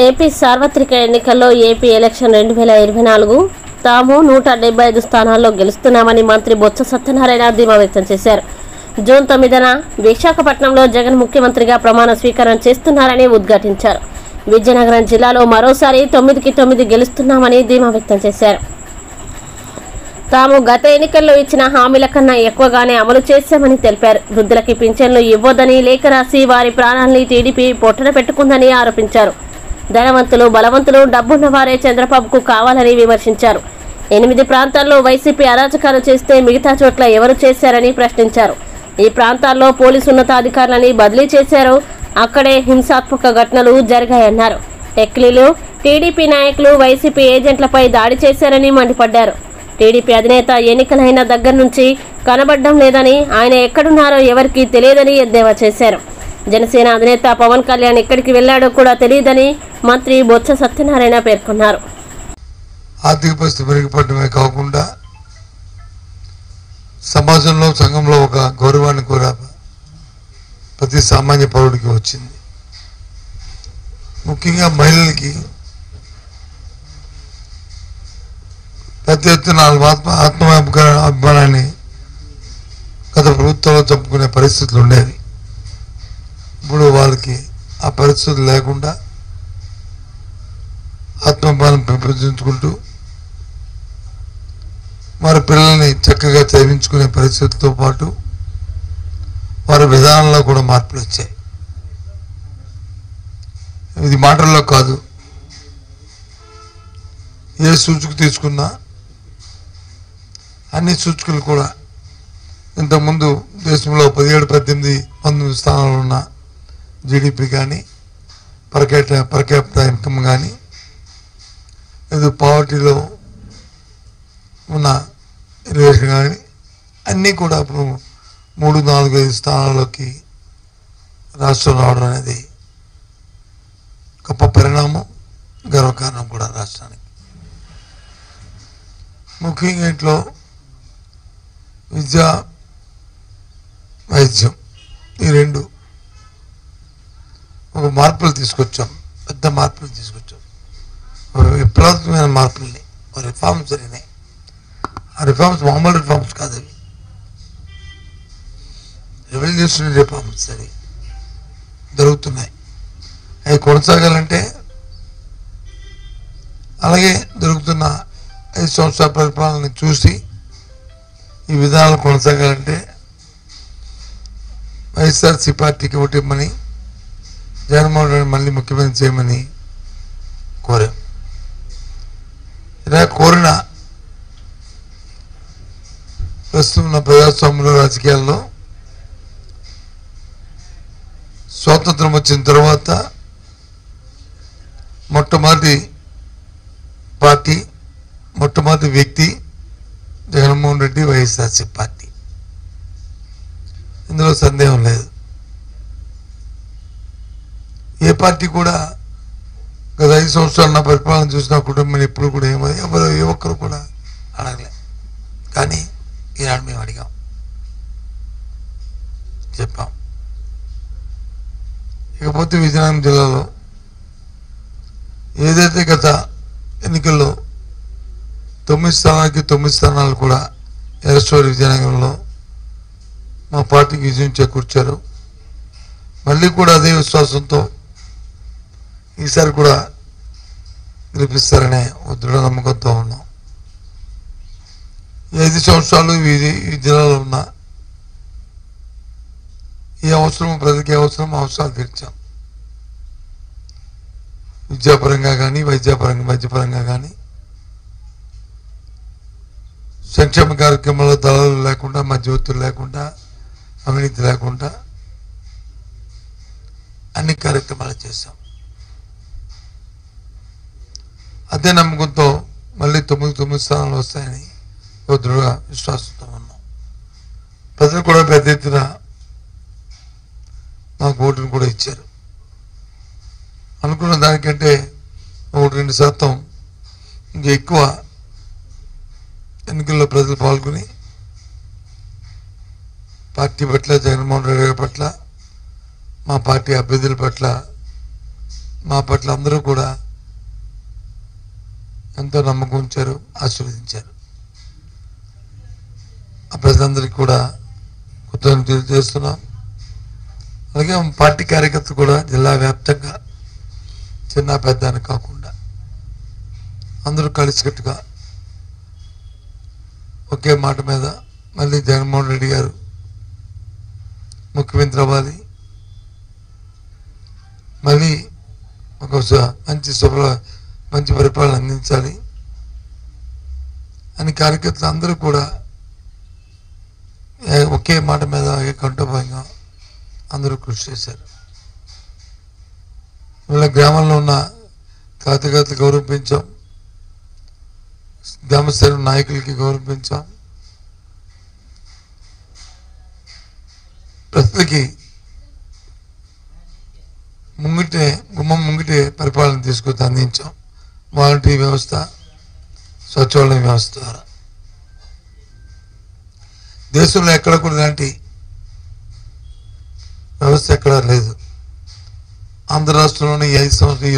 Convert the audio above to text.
AP సార్వత్రిక ఎన్నికల్లో AP election 2024 తాము 175 స్థానాల్లో గెలుస్తున్నామని మంత్రి బొత్స సత్యనారాయణ ధీమా వ్యక్తం చేశారు. జూన్ 9న విశాఖపట్నంలో జగన్ ముఖ్యమంత్రిగా ప్రమాణ స్వీకారం చేస్తున్నారని ఉద్ఘాటించారు. విజయనగరం జిల్లాలో మరోసారి 9కి 9 గెలుస్తున్నామని ధీమా వ్యక్తం చేశారు. తాము గత ఎన్నికల్లో ఇచ్చిన హామీల కన్నా ఎక్కువగానే అమలు చేశామని తెలిపారు. వృద్ధులకి పింఛన్లు ఇవ్వొద్దని లేఖ రాసి వారి ప్రాణాలని టీడీపీ పొట్టన పెట్టుకుందని ఆరోపించారు. ధనవంతులు బలవంతులు డబ్బున్న వారే చంద్రబాబుకు కావాలని విమర్శించారు. 8 ప్రాంతాల్లో వైసీపీ అరాచకాలు చేస్తే మిగతా చోట్ల ఎవరు చేశారని ప్రశ్నించారు. ఈ ప్రాంతాల్లో పోలీసు ఉన్నతాధికారులని బదిలీ చేశారు. అక్కడే హింసాత్మక ఘటనలు జరిగాయన్నారు. టెక్లీలు టీడీపీ నాయకులు వైసీపీ ఏజెంట్లపై దాడి చేశారని మండిపడ్డారు. టీడీపీ అధినేత ఎన్నికలైన దగ్గర నుంచి కనబడడం లేదని, ఆయన ఎక్కడున్నారో ఎవరికీ తెలియదని ఎద్దేవా చేశారు. జనసేన అధినేత పవన్ కళ్యాణ్ ఎక్కడికి వెళ్లాడో కూడా తెలియదని మంత్రి బొత్స సత్యనారాయణ పేర్కొన్నారు. ఆర్థిక పరిస్థితి మెరుగుపడమే కాకుండా సమాజంలో సంఘంలో ఒక గౌరవాన్ని కూడా ప్రతి సామాన్య పౌరుడికి వచ్చింది. ముఖ్యంగా మహిళలకి పెద్ద ఎత్తున అభిమానాన్ని గత ప్రభుత్వంలో చంపుకునే పరిస్థితులు ఉండేవి. ఇప్పుడు వాళ్ళకి ఆ పరిస్థితులు లేకుండా ఆత్మాభిమానం పెంపొందించుకుంటూ వారి పిల్లల్ని చక్కగా చదివించుకునే పరిస్థితులతో పాటు వారి విధానంలో కూడా మార్పులు వచ్చాయి. ఇది మాటల్లో కాదు, ఏ సూచిక తీసుకున్నా అన్ని సూచికలు కూడా ఇంతకుముందు దేశంలో 17, 18, 19 స్థానాలు ఉన్న జీడిపి కానీ పర్ క్యాపిటల్ ఇన్కమ్ కానీ ఏదో పావర్టీలో ఉన్న రిలేషన్ కానీ అన్నీ కూడా ఇప్పుడు 3, 4, 5 స్థానాల్లోకి రాష్ట్రం రావడం అనేది గొప్ప పరిణామం, గర్వకారణం కూడా రాష్ట్రానికి. ముఖ్యంగా ఇంట్లో విద్య, వైద్యం ఈ రెండు ఒక మార్పులు తీసుకొచ్చాం, పెద్ద మార్పులు తీసుకొచ్చాం, విప్లవాత్మకమైన మార్పుల్ని, రిఫార్మ్స్ జరిగినాయి. ఆ రిఫార్మ్స్ మామూలు రిఫార్మ్స్ కాదు, అవి రెవల్యూషనరీ రిఫార్మ్స్ అవి జరుగుతున్నాయి. అవి కొనసాగాలంటే అలాగే జరుగుతున్న 5 సంవత్సరాల పరిపాలనని చూసి ఈ విధానాలు కొనసాగాలంటే వైఎస్ఆర్సీ పార్టీకి ఓటిమ్మని, జగన్మోహన్ రెడ్డి మళ్ళీ ముఖ్యమంత్రి చేయమని కోరాం. ఇలా కోరిన ప్రస్తుతం ఉన్న ప్రజాస్వామ్యంలో రాజకీయాల్లో స్వాతంత్రం వచ్చిన తర్వాత మొట్టమొదటి పార్టీ, మొట్టమొదటి వ్యక్తి జగన్మోహన్ రెడ్డి, వైఎస్ఆర్సీ పార్టీ. ఇందులో సందేహం లేదు. ఏ పార్టీ కూడా గత 5 సంవత్సరాలు నా పరిపాలన చూసిన కుటుంబం ఎప్పుడు కూడా ఏ ఒక్కరు కూడా అడగలే. కానీ ఈనాడు మేము అడిగాం, చెప్పాం. ఇకపోతే విజయనగరం జిల్లాలో ఏదైతే గత ఎన్నికల్లో 9 స్థానాలకి 9 స్థానాలు కూడా ఎరస్టోర్ విజయనగరంలో మా పార్టీకి విజయం చేకూర్చారు. మళ్ళీ కూడా అదే విశ్వాసంతో ఈసారి కూడా గెలిపిస్తారనే దృఢ నమ్మకంతో ఉన్నాం. 5 సంవత్సరాలు ఈ జిల్లాలో ఉన్న ఏ అవసరం, ప్రజలకి అవసరాలు తీర్చాం. విద్యాపరంగా కానీ, వైద్యపరంగా కానీ, సంక్షేమ కార్యక్రమాల్లో దళాలు లేకుండా, మధ్యవర్తులు లేకుండా, అవినీతి లేకుండా అన్ని కార్యక్రమాలు చేశాం. అదే నమ్మకంతో మళ్ళీ 9 స్థానాలు వస్తాయని ఒక దృఢ విశ్వాసంతో ఉన్నాం. ప్రజలు కూడా పెద్ద ఎత్తున మాకు ఓటును కూడా ఇచ్చారు. అనుకున్న దానికంటే 1-2% ఇంకా ఎక్కువ ఎన్నికల్లో ప్రజలు పాల్గొని పార్టీ పట్ల, జగన్మోహన్ రెడ్డి గారి పట్ల, మా పార్టీ అభ్యర్థుల పట్ల మా పట్ల అందరూ కూడా ఎంతో నమ్మకం ఉంచారు, ఆశీర్వదించారు. ఆ ప్రజలందరికీ కూడా కృతజ్ఞతలు తెలియజేస్తున్నాం. అలాగే పార్టీ కార్యకర్తలు కూడా జిల్లా వ్యాప్తంగా చిన్న పెద్ద అని కాకుండా అందరూ కలిసికట్టుగా ఒకే మాట మీద మళ్ళీ జగన్మోహన్ రెడ్డి గారు ముఖ్యమంత్రి అవ్వాలి, మళ్ళీ ఒక మంచి పరిపాలన అందించాలి అని కార్యకర్తలు అందరూ కూడా ఒకే మాట మీద కంఠోపాయంగా అందరూ కృషి చేశారు. వీళ్ళ గ్రామంలో ఉన్న కార్యకర్తలు గౌరవించాం, గ్రామస్థాయి నాయకులకి గౌరవించాం, ప్రజలకి గుమ్మం ముంగిటే పరిపాలన తీసుకొచ్చి అందించాం. వాలంటరీ వ్యవస్థ, సచివాలయ వ్యవస్థ ద్వారా దేశంలో ఎక్కడ కూడా ఇలాంటి వ్యవస్థ ఎక్కడా లేదు. ఆంధ్ర రాష్ట్రంలోని 4 సంవత్సరాలు